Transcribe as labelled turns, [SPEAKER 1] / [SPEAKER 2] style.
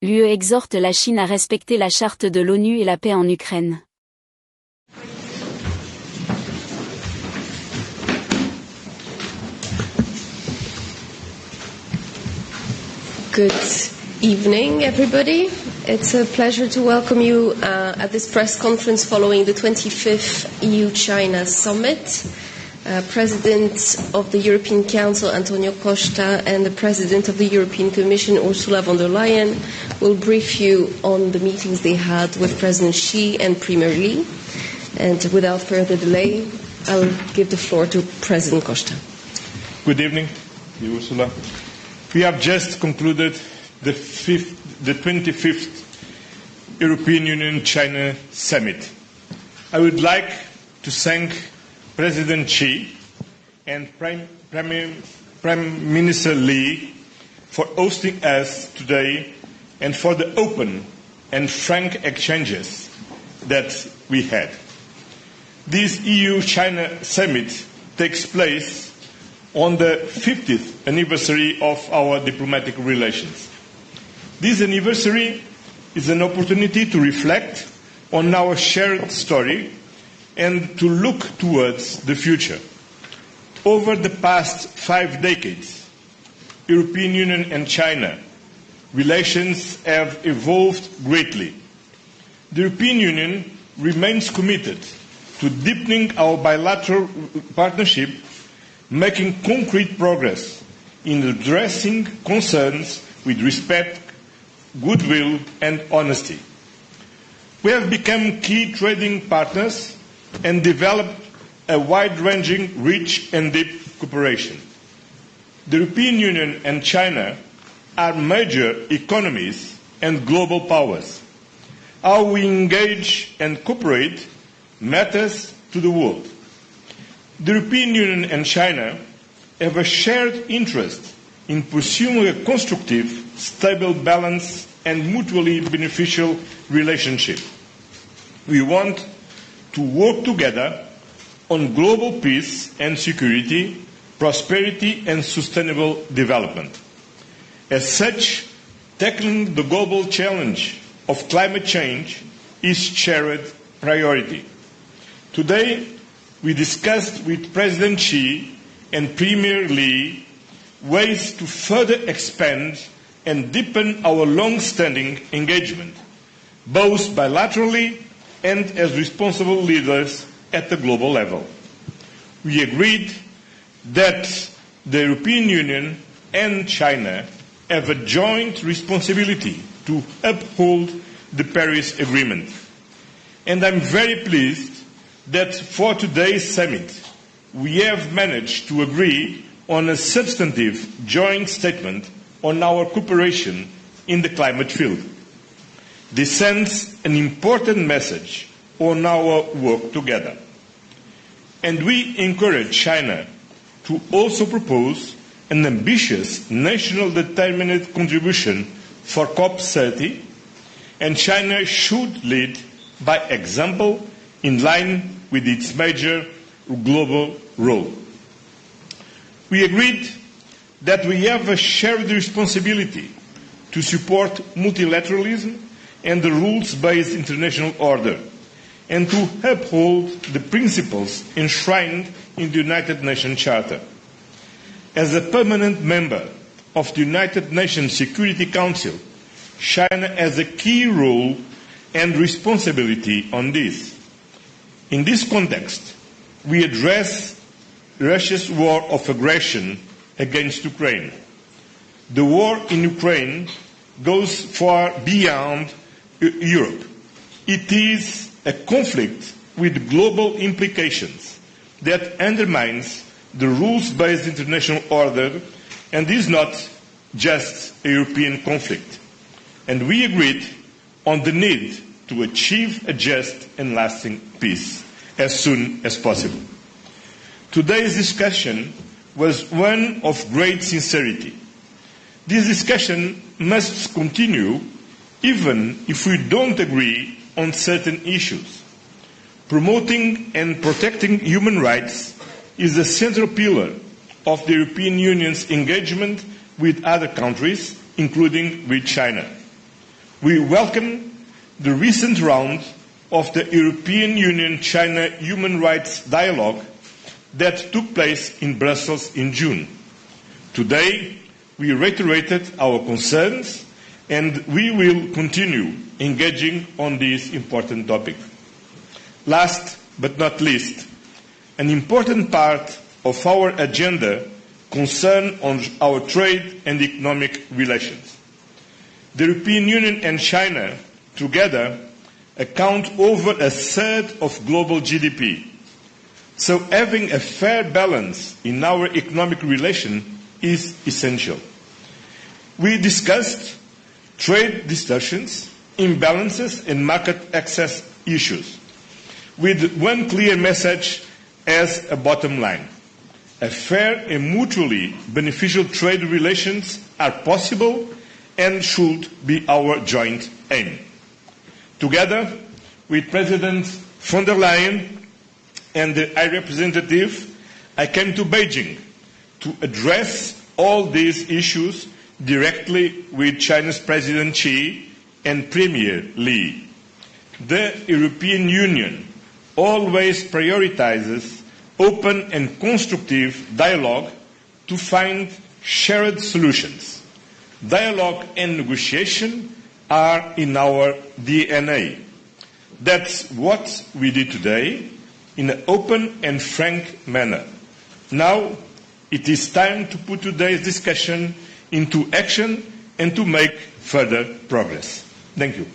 [SPEAKER 1] L'UE exhorte la Chine à respecter la Charte de l'ONU et la paix en Ukraine.
[SPEAKER 2] Good evening, everybody. It's a pleasure to welcome you at this press conference following the 25th EU-China Summit. President of the European Council, Antonio Costa, and the President of the European Commission, Ursula von der Leyen, will brief you on the meetings they had with President Xi and Premier Li. And without further delay, I'll give the floor to President Costa.
[SPEAKER 3] Good evening, Ursula. We have just concluded the 25th European Union-China Summit. I would like to thank President Xi and Prime Minister Li for hosting us today and for the open and frank exchanges that we had. This EU-China Summit takes place on the 50th anniversary of our diplomatic relations. This anniversary is an opportunity to reflect on our shared story and to look towards the future. Over the past 5 decades, European Union and China relations have evolved greatly. The European Union remains committed to deepening our bilateral partnership, making concrete progress in addressing concerns with respect, goodwill, and honesty. We have become key trading partners and developed a wide-ranging, rich and deep cooperation. The European Union and China are major economies and global powers. How we engage and cooperate matters to the world. The European Union and China have a shared interest in pursuing a constructive, stable, balanced and mutually beneficial relationship. We want to work together on global peace and security, prosperity and sustainable development. As such, tackling the global challenge of climate change is shared priority. Today, we discussed with President Xi and Premier Li ways to further expand and deepen our long-standing engagement, both bilaterally and as responsible leaders at the global level. We agreed that the European Union and China have a joint responsibility to uphold the Paris Agreement. And I'm very pleased that for today's summit, we have managed to agree on a substantive joint statement on our cooperation in the climate field. This sends an important message on our work together. And we encourage China to also propose an ambitious national determined contribution for COP30, and China should lead by example in line with its major global role. We agreed that we have a shared responsibility to support multilateralism and the rules-based international order, and to uphold the principles enshrined in the United Nations Charter. As a permanent member of the United Nations Security Council, China has a key role and responsibility on this. In this context, we address Russia's war of aggression against Ukraine. The war in Ukraine goes far beyond Europe. It is a conflict with global implications that undermines the rules-based international order and is not just a European conflict. And we agreed on the need to achieve a just and lasting peace as soon as possible. Today's discussion was one of great sincerity. This discussion must continue even if we don't agree on certain issues. Promoting and protecting human rights is a central pillar of the European Union's engagement with other countries, including with China. We welcome the recent round of the European Union-China Human Rights Dialogue that took place in Brussels in June. Today, we reiterated our concerns and we will continue engaging on this important topic. Last but not least, an important part of our agenda concerns on our trade and economic relations. The European Union and China together account over a third of global GDP. So having a fair balance in our economic relation is essential. We discussed trade distortions, imbalances and market access issues, with one clear message as a bottom line. A fair and mutually beneficial trade relations are possible and should be our joint aim. Together with President von der Leyen and the High Representative, I came to Beijing to address all these issues directly with China's President Xi and Premier Li. The European Union always prioritizes open and constructive dialogue to find shared solutions. Dialogue and negotiation are in our DNA. That's what we did today in an open and frank manner. Now it is time to put today's discussion into action and to make further progress. Thank you.